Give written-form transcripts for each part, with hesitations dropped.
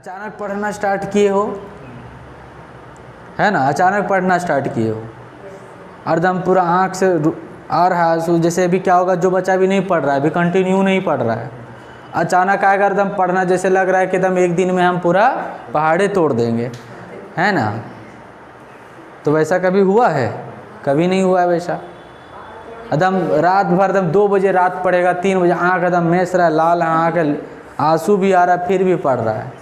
अचानक पढ़ना स्टार्ट किए हो, है ना, अचानक पढ़ना स्टार्ट किए हो, एकदम पूरा आँख से आ रहा है, जैसे अभी क्या होगा, जो बच्चा भी नहीं पढ़ रहा है, अभी कंटिन्यू नहीं पढ़ रहा है, अचानक आएगा एकदम पढ़ना, जैसे लग रहा है कि एकदम एक दिन में हम पूरा पहाड़े तोड़ देंगे, है ना। तो वैसा कभी हुआ है? कभी नहीं हुआ है वैसा। एकदम रात भर एकदम 2 बजे रात पड़ेगा, 3 बजे आँख एकदम मेस रहा है, लाल आँख, आंसू भी आ रहा है, फिर भी पढ़ रहा है,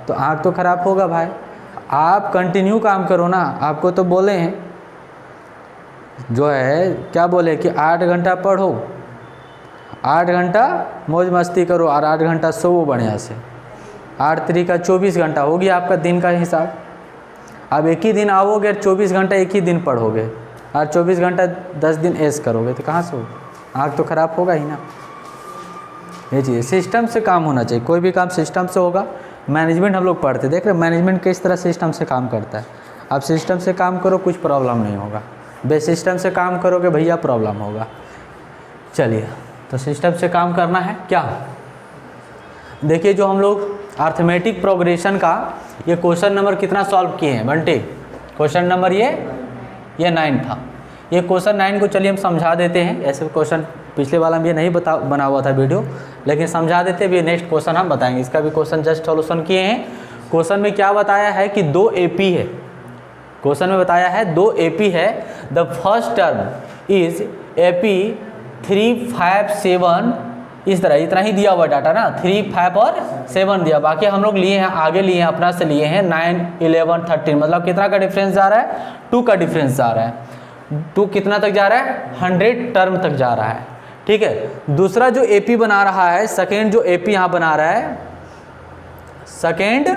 तो आँख तो खराब होगा भाई। आप कंटिन्यू काम करो ना। आपको तो बोले हैं, जो है क्या बोले कि 8 घंटा पढ़ो, 8 घंटा मौज मस्ती करो और 8 घंटा सोओ बढ़िया से। 8 3 का 24 घंटा हो गया आपका दिन का हिसाब। अब एक ही दिन आओगे, 24 घंटा एक ही दिन पढ़ोगे और 24 घंटा 10 दिन ऐश करोगे तो कहाँ से हो? आँख तो खराब होगा ही ना। ये चीज़ सिस्टम से काम होना चाहिए, कोई भी काम सिस्टम से होगा। मैनेजमेंट हम लोग पढ़ते, देख रहे हैं मैनेजमेंट किस तरह सिस्टम से काम करता है। आप सिस्टम से काम करो, कुछ प्रॉब्लम नहीं होगा। बेसिस्टम से काम करोगे भैया प्रॉब्लम होगा। चलिए, तो सिस्टम से काम करना है क्या। देखिए, जो हम लोग अर्थमेटिक प्रोग्रेशन का ये क्वेश्चन नंबर कितना सॉल्व किए हैं बंटे। क्वेश्चन नंबर ये 9 था। ये क्वेश्चन 9 को चलिए हम समझा देते हैं। ऐसे क्वेश्चन पिछले वाला में ये नहीं बना हुआ था वीडियो, लेकिन समझा देते हैं। नेक्स्ट क्वेश्चन हम बताएंगे, इसका भी क्वेश्चन जस्ट सॉल्यूशन किए हैं। क्वेश्चन में क्या बताया है कि 2 AP है। क्वेश्चन में बताया है 2 AP है। The first term is AP 3 5 7, इस तरह इतना ही दिया हुआ डाटा ना, 3 5 और 7 दिया। बाकी हम लोग लिए हैं, आगे लिए हैं, अपना से लिए हैं 9 11 13, मतलब कितना का डिफरेंस जा रहा है? 2 का डिफरेंस जा रहा है। 2 कितना तक जा रहा है? 100 टर्म तक जा रहा है। ठीक है। दूसरा जो AP बना रहा है, सेकेंड जो AP यहाँ बना रहा है, सेकेंड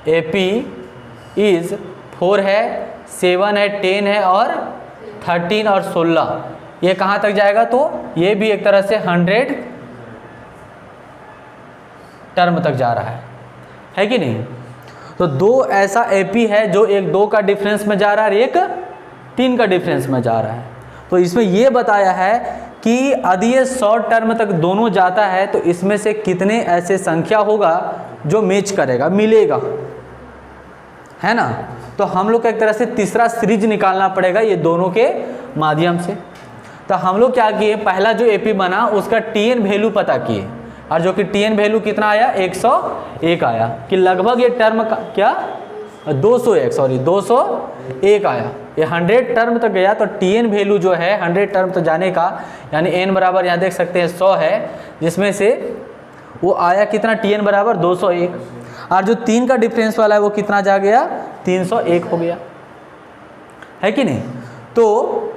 AP इज 4 है, 7 है, 10 है और 13 और 16। ये कहाँ तक जाएगा? तो ये भी एक तरह से 100 टर्म तक जा रहा है कि नहीं। तो 2 ऐसा AP है जो एक 2 का डिफरेंस में जा रहा है और एक 3 का डिफरेंस में जा रहा है। तो इसमें ये बताया है कि यदि ये शॉर्ट टर्म तक दोनों जाता है तो इसमें से कितने ऐसे संख्या होगा जो मैच करेगा, मिलेगा, है ना। तो हम लोग को एक तरह से तीसरा सीरीज निकालना पड़ेगा ये दोनों के माध्यम से। तो हम लोग क्या किए, पहला जो AP बना उसका TN वैल्यू पता किए, और जो कि TN वैल्यू कितना आया? 101 आया। कि लगभग ये टर्म का क्या 201 आया। ये 100 टर्म तक गया। तो TN वैल्यू जो है 100 टर्म तक जाने का, यानी n बराबर यहाँ देख सकते हैं 100 है, जिसमें से वो आया कितना? TN बराबर 201। और जो 3 का डिफरेंस वाला है वो कितना जा गया? 301 हो गया, है कि नहीं। तो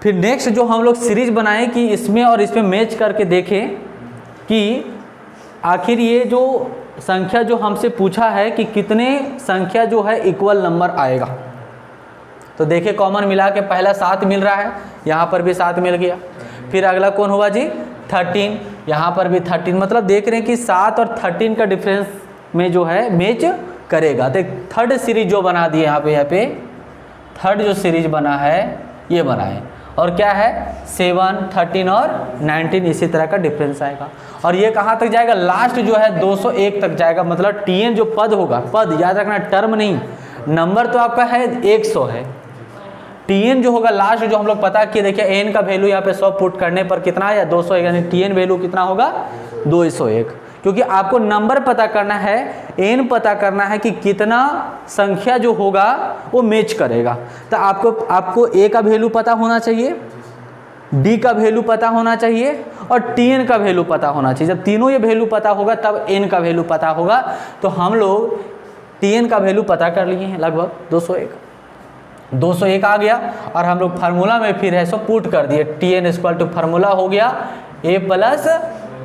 फिर नेक्स्ट जो हम लोग सीरीज बनाए कि इसमें और इसमें मैच करके देखें कि आखिर ये जो संख्या जो हमसे पूछा है कि कितने संख्या जो है इक्वल नंबर आएगा। तो देखिए, कॉमन मिला के पहला 7 मिल रहा है, यहाँ पर भी 7 मिल गया। फिर अगला कौन हुआ जी? 13, यहाँ पर भी 13। मतलब देख रहे हैं कि 7 और 13 का डिफरेंस में जो है मैच करेगा। तो थर्ड सीरीज जो बना दिए यहाँ पे थर्ड जो सीरीज बना है ये बनाए। और क्या है? 7 13 और 19 इसी तरह का डिफरेंस आएगा। और ये कहाँ तक जाएगा? लास्ट जो है 201 तक जाएगा। मतलब TN जो पद होगा, पद याद रखना, टर्म नहीं, नंबर तो आपका है 100 है। TN जो होगा लास्ट जो हम लोग पता किए, देखिए n का वैल्यू यहाँ पे 100 पुट करने पर कितना आया? 201, यानी TN वैल्यू कितना होगा? 201। क्योंकि आपको नंबर पता करना है, n पता करना है कि कितना संख्या जो होगा वो मैच करेगा। तो आपको a का वैल्यू पता होना चाहिए, d का वैल्यू पता होना चाहिए और TN का वैल्यू पता होना चाहिए। जब तीनों ये वैल्यू पता होगा तब n का वैल्यू पता होगा। तो हम लोग TN का वैल्यू पता कर लिए हैं, लगभग 201 आ गया। और हम लोग फार्मूला में फिर है सो पुट कर दिए। TN इक्वल टू फार्मूला हो गया a प्लस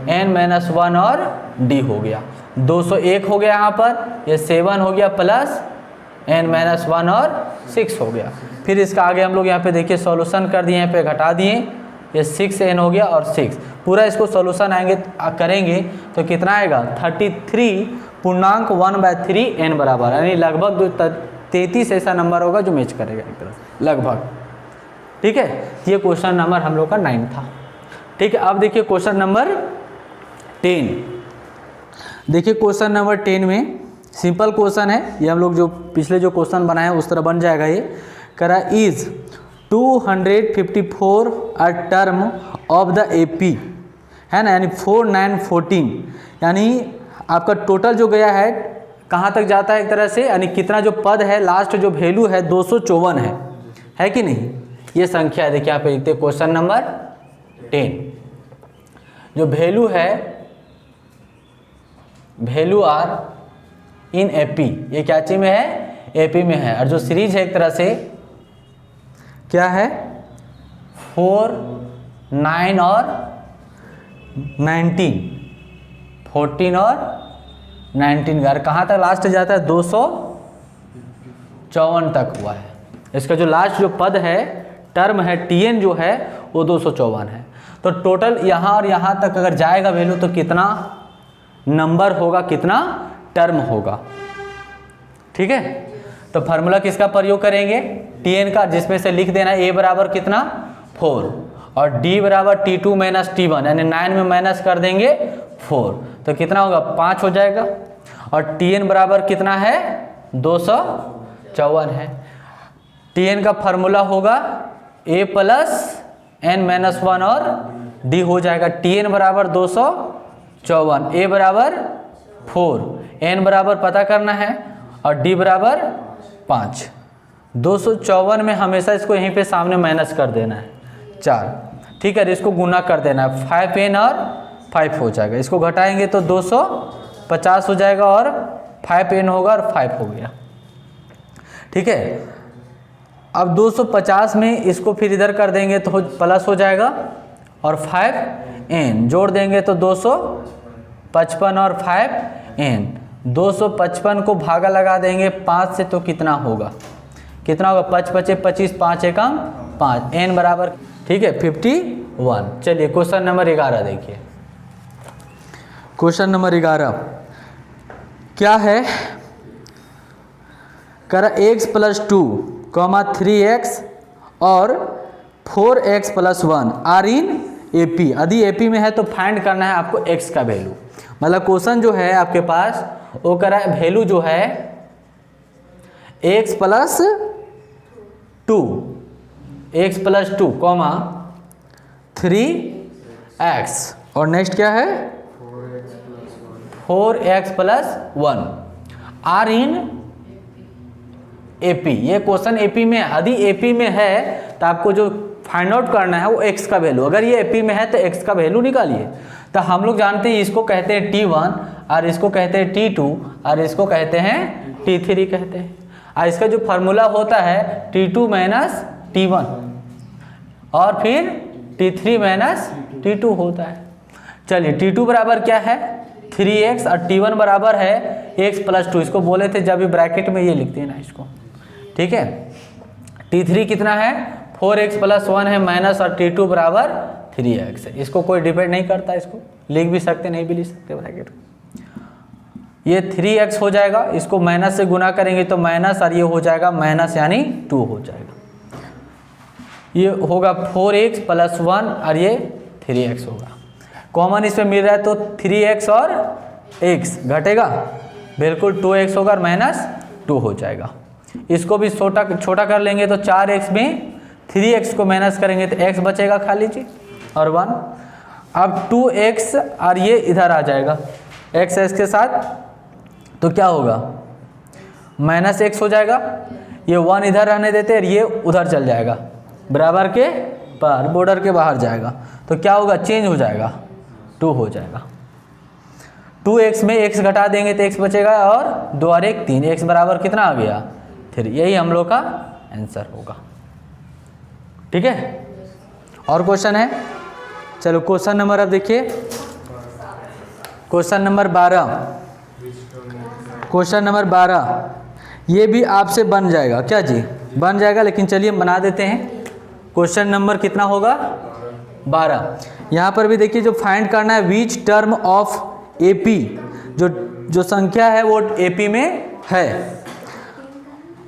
n-1 और d हो गया। 201 हो गया यहाँ पर, ये 7 हो गया प्लस n-1 और 6 हो गया। फिर इसका आगे हम लोग यहाँ पे देखिए सॉल्यूशन कर दिए, यहाँ पे घटा दिए, ये 6n हो गया और 6। पूरा इसको सॉल्यूशन आएंगे करेंगे तो कितना आएगा? 33.1/3 n बराबर, यानी लगभग 33 ऐसा नंबर होगा जो मैच करेगा एक तरह से, लगभग। ठीक है, ये क्वेश्चन नंबर हम लोग का 9 था। ठीक है, अब देखिए क्वेश्चन नंबर 10। देखिए क्वेश्चन नंबर 10 में सिंपल क्वेश्चन है ये, हम लोग जो पिछले जो क्वेश्चन बनाए हैं उस तरह बन जाएगा ये। करा is 254 a term of the AP, है ना, यानी 4 9 14, यानी आपका टोटल जो गया है कहाँ तक जाता है एक तरह से, यानी कितना जो पद है, लास्ट जो वैल्यू है 254 है कि नहीं। ये संख्या है, देखिए यहाँ पे लिखते हैं क्वेश्चन नंबर 10, जो वैल्यू है, वैल्यू आर इन एपी, ये क्या चीज में है, एपी में है। और जो सीरीज है एक तरह से क्या है 4 9 और 19, 14 और 19 यार कहाँ तक लास्ट जाता है, 254 तक हुआ है। इसका जो लास्ट जो पद है, टर्म है, टीएन जो है वो 254 है। तो टोटल यहाँ और यहाँ तक अगर जाएगा वैल्यू तो कितना नंबर होगा, कितना टर्म होगा। ठीक है, तो फार्मूला किसका प्रयोग करेंगे, टीएन का, जिसमें से लिख देना ए बराबर कितना 4 और डी बराबर T2 माइनस T1, यानी 9 में माइनस कर देंगे 4, तो कितना होगा 5 हो जाएगा। और टीएन बराबर कितना है 254 है। टीएन का फार्मूला होगा ए प्लस एन माइनस 1 और डी हो जाएगा। टीएन बराबर 254, ए बराबर 4, एन बराबर पता करना है और डी बराबर 5। 254 में हमेशा इसको यहीं पे सामने माइनस कर देना है 4, ठीक है, इसको गुना कर देना है, 5n और 5 हो जाएगा। इसको घटाएंगे तो 250 हो जाएगा और 5n होगा और 5 हो गया। ठीक है, अब 250 में इसको फिर इधर कर देंगे तो प्लस हो जाएगा और 5n जोड़ देंगे तो 255 और 5n, 255 को भागा लगा देंगे 5 से तो कितना होगा, कितना होगा 5 5 25, 5 एकम 5, n बराबर, ठीक है 51। चलिए क्वेश्चन नंबर 11 देखिए। क्वेश्चन नंबर 11 क्या है, करा x प्लस 2 3x और 4x plus 1 are in AP. यदि एपी में है तो फाइंड करना है आपको x का वैल्यू। मतलब क्वेश्चन जो है आपके पास वो करा वैल्यू जो है x plus 2, x plus 2 comma 3x और नेक्स्ट क्या है 4x plus 1 are in AP. ये क्वेश्चन एपी में, यदि एपी में है तो आपको जो फाइंड आउट करना है वो x का वैल्यू। अगर ये एपी में है तो x का वैल्यू निकालिए। तो हम लोग जानते हैं इसको कहते हैं T1 और इसको कहते हैं T2 और इसको कहते हैं T3 कहते हैं। और इसका जो फार्मूला होता है T2 माइनस T1 और फिर T3 माइनस T2 होता है। चलिए T2 बराबर क्या है 3x और T1 बराबर है x प्लस 2। इसको बोले थे जब भी ब्रैकेट में ये लिखते हैं ना इसको, ठीक है। T3 कितना है 4x प्लस 1 है माइनस और T2 बराबर 3x है। इसको कोई डिपेंड नहीं करता, इसको लिख भी सकते नहीं भी लिख सकते ब्रैकेट में। ये 3x हो जाएगा, इसको माइनस से गुना करेंगे तो माइनस और ये हो जाएगा माइनस यानी 2 हो जाएगा। ये होगा 4x प्लस 1 और ये 3x होगा। कॉमन इसमें मिल रहा है तो 3x और x घटेगा, बिल्कुल 2x होगा और माइनस 2 हो जाएगा। इसको भी छोटा कर लेंगे तो 4x में 3x को माइनस करेंगे तो x बचेगा खाली जी और 1। अब 2x और ये इधर आ जाएगा x के साथ, तो क्या होगा माइनस x हो जाएगा। ये 1 इधर रहने देते हैं और ये उधर चल जाएगा, बराबर के पार बॉर्डर के बाहर जाएगा, तो क्या होगा चेंज हो जाएगा 2 हो जाएगा। 2x में x घटा देंगे तो x बचेगा और 2 और 1 3, x बराबर कितना आ गया 3। यही हम लोग का आंसर होगा, ठीक है। और क्वेश्चन है, चलो क्वेश्चन नंबर अब देखिए, क्वेश्चन नंबर 12। क्वेश्चन नंबर 12 ये भी आपसे बन जाएगा क्या जी, बन जाएगा, लेकिन चलिए हम बना देते हैं। क्वेश्चन नंबर कितना होगा 12। यहाँ पर भी देखिए जो फाइंड करना है विच टर्म ऑफ एपी, जो संख्या है वो एपी में है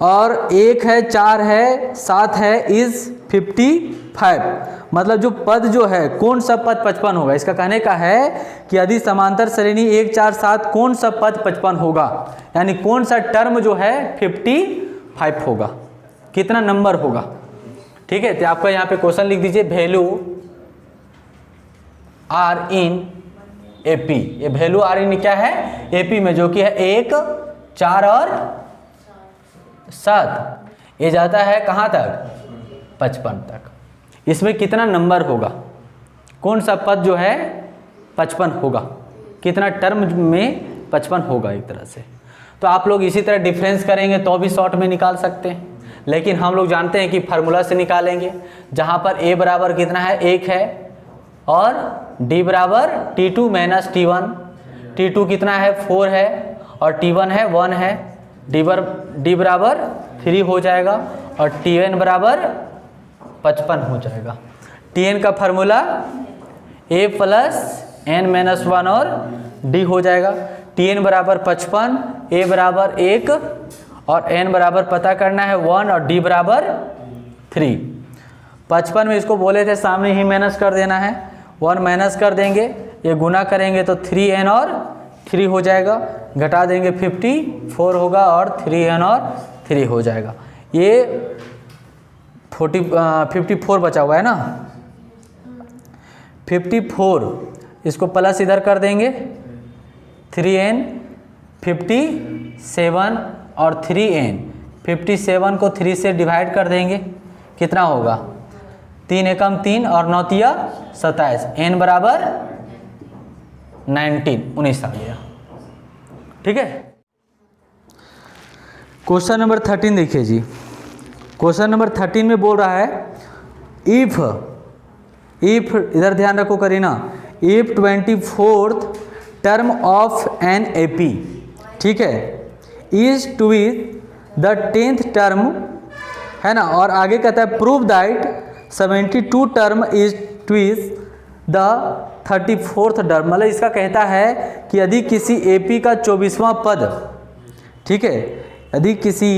और 1 है 4 है 7 है इज 55। मतलब जो पद जो है, कौन सा पद 55 होगा, इसका कहने का है कि यदि समांतर श्रेणी 1 4 7 कौन सा पद 55 होगा, यानी कौन सा टर्म जो है 55 होगा, कितना नंबर होगा। ठीक है, तो आपका यहाँ पे क्वेश्चन लिख दीजिए, वैल्यू आर इन एपी। ये वैल्यू आर इन क्या है, एपी में, जो कि है 1 4 और 7। ये जाता है कहाँ तक, 55 तक। इसमें कितना नंबर होगा, कौन सा पद जो है 55 होगा, कितना टर्म में 55 होगा एक तरह से। तो आप लोग इसी तरह डिफरेंस करेंगे तो भी शॉर्ट में निकाल सकते हैं, लेकिन हम लोग जानते हैं कि फार्मूला से निकालेंगे, जहाँ पर a बराबर कितना है 1 है और d बराबर t2 माइनस t1, t2 कितना है 4 है और t1 है 1 है, d बराबर 3 हो जाएगा और tn बराबर 55 हो जाएगा। tn का formula a plus n minus 1 और d हो जाएगा। tn बराबर 55, a बराबर 1 और n बराबर पता करना है 1 और d बराबर 3। 55 में इसको बोले थे सामने ही माइनस कर देना है, 1 माइनस कर देंगे, ये गुना करेंगे तो 3n और 3 हो जाएगा, घटा देंगे 54 होगा और 3n और 3 हो जाएगा। ये 54 बचा हुआ है ना, 54, इसको प्लस इधर कर देंगे, 3n 57 और 3n, 57 को 3 से डिवाइड कर देंगे, कितना होगा 3 एकम 3 और 9 तिया 27, n बराबर 19 आ गया। ठीक है, क्वेश्चन नंबर 13 देखिए जी। क्वेश्चन नंबर 13 में बोल रहा है इफ इधर ध्यान रखो Kareena, if 24th term of an AP, ठीक है, is to be the 10th term, है ना, और आगे कहता है prove that 72 term is to is the 34th term. मतलब इसका कहता है कि यदि किसी एपी का 24वां पद, ठीक है, यदि किसी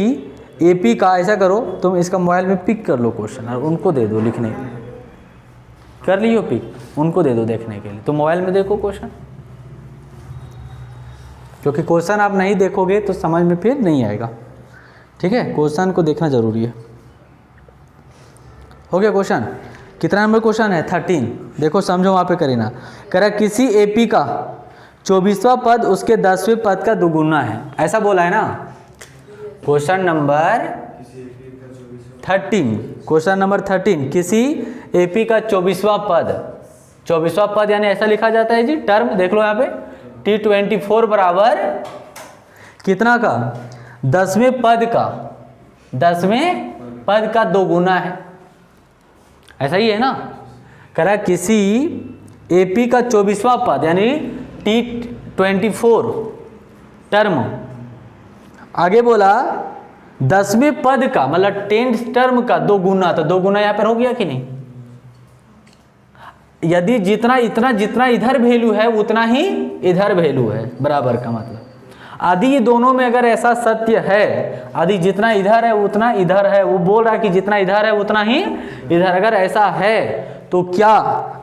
एपी का, ऐसा करो तुम इसका मोबाइल में पिक कर लो क्वेश्चन और उनको दे दो लिखने के लिए, कर लियो पिक, उनको दे दो देखने के लिए। तो मोबाइल में देखो क्वेश्चन, क्योंकि क्वेश्चन आप नहीं देखोगे तो समझ में फिर नहीं आएगा। ठीक है, क्वेश्चन को देखना जरूरी है। हो गया क्वेश्चन, कितना नंबर क्वेश्चन है 13, देखो समझो वहाँ पे करीना, कह रहा किसी एपी का 24वां पद उसके 10वें पद का दुगुना है, ऐसा बोला है ना। क्वेश्चन नंबर 13, क्वेश्चन नंबर 13, किसी एपी का 24वां पद, 24वां पद यानी ऐसा लिखा जाता है जी टर्म, देख लो यहाँ पे T24 बराबर कितना का 10वें पद का, 10वें पद का दोगुना है, ऐसा ही है ना। कह रहा किसी एपी का 24वां पद यानी T24 टर्म, आगे बोला 10वें पद का मतलब 10th टर्म का दोगुना, तो दोगुना यहाँ पर हो गया कि नहीं। यदि जितना इधर वैल्यू है उतना ही इधर वैल्यू है, बराबर का मतलब आदि ये दोनों में अगर ऐसा सत्य है, आदि जितना इधर है उतना इधर है, वो बोल रहा है कि जितना इधर है उतना ही इधर, अगर ऐसा है तो क्या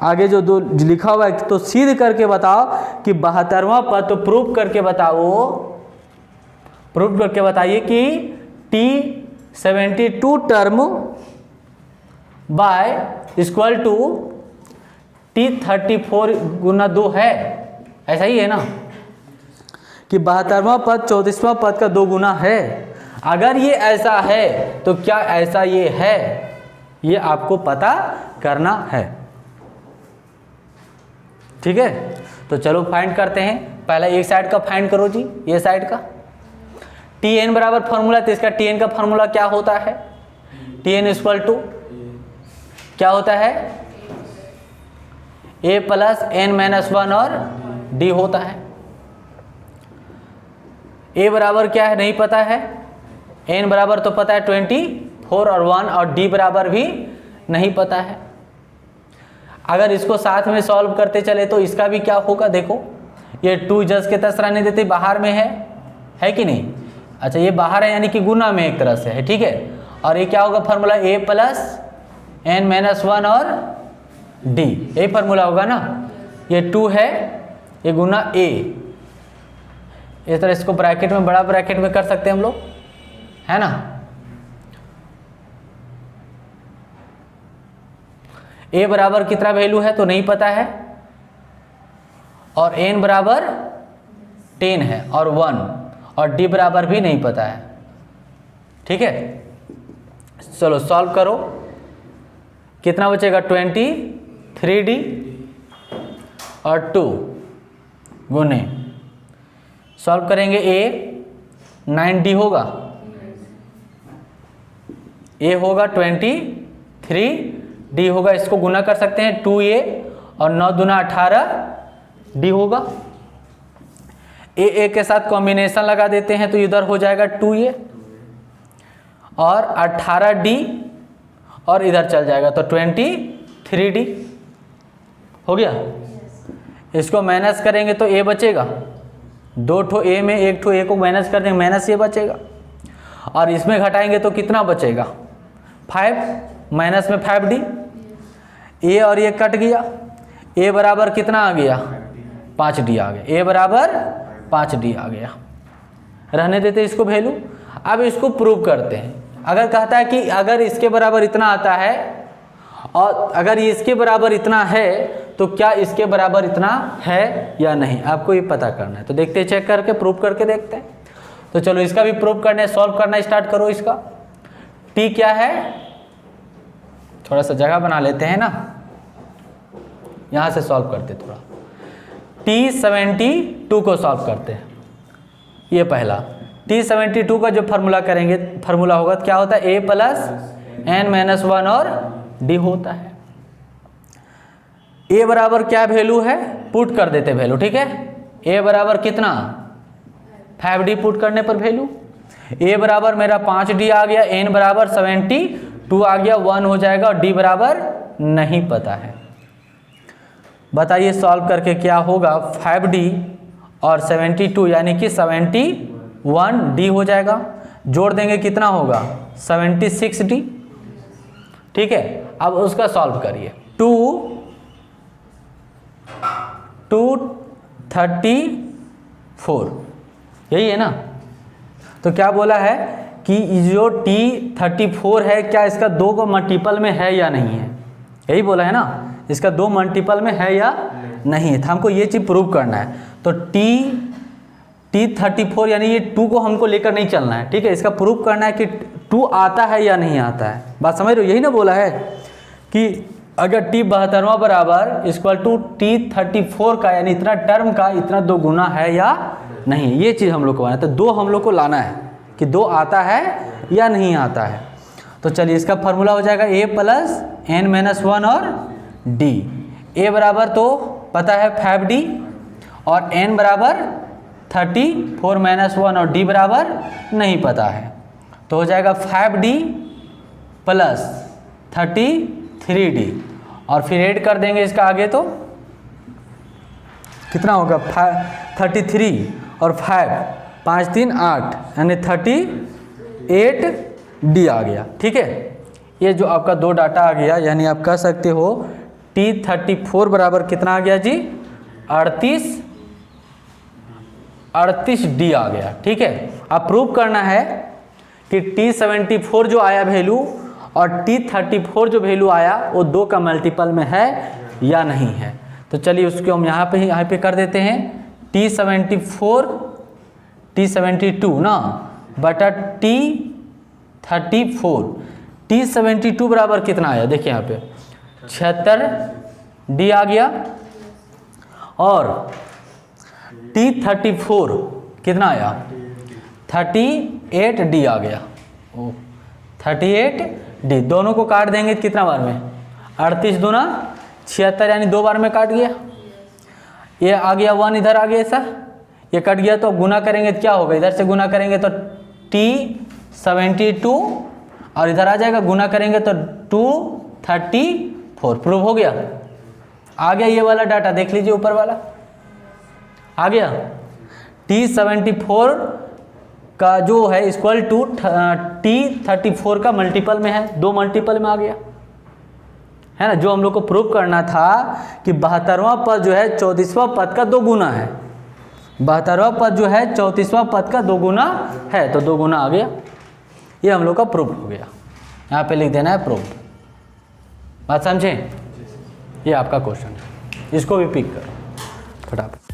आगे जो दो लिखा हुआ है तो सिद्ध करके बताओ कि 72वां पद, तो प्रूव करके बताओ, प्रूव करके बताइए कि T72 term by equal to T34 गुना 2 है, ऐसा ही है ना कि 72वां पद 34वां पद का 2 गुना है। अगर ये ऐसा है तो क्या ऐसा ये है, ये आपको पता करना है। ठीक है, तो चलो फाइंड करते हैं। पहला एक साइड का फाइंड करो जी, ये साइड का Tn बराबर फॉर्मूला, तो इसका Tn का फॉर्मूला क्या होता है, Tn इक्वल टू क्या होता है a प्लस n माइनस 1 और d होता है। a बराबर क्या है नहीं पता है, n बराबर तो पता है 24 और 1 और d बराबर भी नहीं पता है। अगर इसको साथ में सॉल्व करते चले तो इसका भी क्या होगा, देखो ये 2 जस के तस रहने देते, बाहर में है कि नहीं। अच्छा ये बाहर है यानी कि गुना में एक तरह से है, ठीक है। और ये क्या होगा फॉर्मूला a प्लस n-1 और d, यही फार्मूला होगा ना। ये 2 है, ये गुना a, इस तरह इसको ब्रैकेट में, बड़ा ब्रैकेट में कर सकते हैं हम लोग, है ना। a बराबर कितना वैल्यू है तो नहीं पता है, और n बराबर 10 है और 1, और d बराबर भी नहीं पता है। ठीक है, चलो सॉल्व करो। कितना बचेगा, 23d और 2 गुने, सॉल्व करेंगे a 9d होगा, a होगा 23d होगा, इसको गुना कर सकते हैं 2a और 9 दूना 18d होगा। a के साथ कॉम्बिनेशन लगा देते हैं तो इधर हो जाएगा 2a और 18d और इधर चल जाएगा तो 23d हो गया। इसको माइनस करेंगे तो a बचेगा, 2 ठो a में 1 ठो a को माइनस कर देंगे, माइनस a बचेगा, और इसमें घटाएंगे तो कितना बचेगा, 5 माइनस में 5d, a और ये कट गया, a बराबर कितना आ गया, 5d आ गया, a बराबर 5d आ गया। रहने देते इसको वैल्यू। अब इसको प्रूव करते हैं। अगर कहता है कि अगर इसके बराबर इतना आता है और अगर ये इसके बराबर इतना है तो क्या इसके बराबर इतना है या नहीं, आपको ये पता करना है। तो देखते हैं, चेक करके प्रूव करके देखते हैं। तो चलो इसका भी प्रूव करने, सॉल्व करना स्टार्ट करो। इसका t क्या है, थोड़ा सा जगह बना लेते हैं ना, यहाँ से सॉल्व करते थोड़ा। t72 को सॉल्व करते हैं। ये पहला t72 का जो फार्मूला करेंगे, फार्मूला होगा क्या होता है, a प्लस n-1 और d होता है। a बराबर क्या वैल्यू है, पुट कर देते वैल्यू। ठीक है, a बराबर कितना, 5d पुट करने पर वैल्यू, a बराबर मेरा 5d आ गया, n बराबर 72 आ गया, 1 हो जाएगा, और d बराबर नहीं पता है। बताइए सॉल्व करके क्या होगा, 5d और 72 यानी कि 71d हो जाएगा, जोड़ देंगे कितना होगा, 76d। ठीक है, अब उसका सॉल्व करिए। 234 यही है ना। तो क्या बोला है कि जो t34 है क्या इसका 2 को मल्टीपल में है या नहीं है, यही बोला है ना, इसका 2 मल्टीपल में है या नहीं है। तो हमको ये चीज़ प्रूव करना है। तो t34 यानी ये 2 को हमको लेकर नहीं चलना है। ठीक है, इसका प्रूव करना है कि 2 आता है या नहीं आता है। बात समझ रहे हो, यही ना बोला है कि अगर t 72वां बराबर इक्वल टू t34 का यानी इतना टर्म का इतना 2 गुना है या नहीं, ये चीज़ हम लोग को आना है। तो 2 हम लोग को लाना है कि 2 आता है या नहीं आता है। तो चलिए इसका फार्मूला हो जाएगा a प्लस n-1 और d। a बराबर तो पता है 5d और n बराबर 34 माइनस 1 और d बराबर नहीं पता है। तो हो जाएगा 5d प्लस 33d और फिर ऐड कर देंगे इसका आगे तो कितना होगा, 33 और 5 5 3 8 यानी 38d आ गया। ठीक है, ये जो आपका 2 डाटा आ गया, यानी आप कह सकते हो t34 बराबर कितना आ गया जी, 38d आ गया। ठीक है, अब प्रूव करना है कि t74 जो आया वैल्यू और t34 जो वैल्यू आया वो 2 का मल्टीपल में है या नहीं है। तो चलिए उसको हम यहाँ पे कर देते हैं, t72 ना बटा t34। t72 बराबर कितना आया, देखिए यहाँ पे 76d आ गया और t34 कितना आया, 38d आ गया। 38d, दोनों को काट देंगे कितना बार में, 38 दूना 76 यानी 2 बार में काट गया। ये आ गया 1 इधर आ गया, ऐसा ये कट गया तो गुना करेंगे तो क्या होगा, इधर से गुना करेंगे तो t72 और इधर आ जाएगा, गुना करेंगे तो 234। प्रूव हो गया, आ गया ये वाला डाटा, देख लीजिए ऊपर वाला आ गया। t74 का जो है इक्वल टू t34 का मल्टीपल में है, 2 मल्टीपल में आ गया। है ना, जो हम लोग को प्रूव करना था कि 72वां पद जो है 34वां पद का 2 गुना है। 72वां पद जो है 34वां पद का 2 गुना है, तो 2 गुना आ गया। ये हम लोग का प्रूफ हो गया। यहाँ पे लिख देना है प्रूफ। बात समझे? ये आपका क्वेश्चन है, इसको भी पिक करो फटाफट।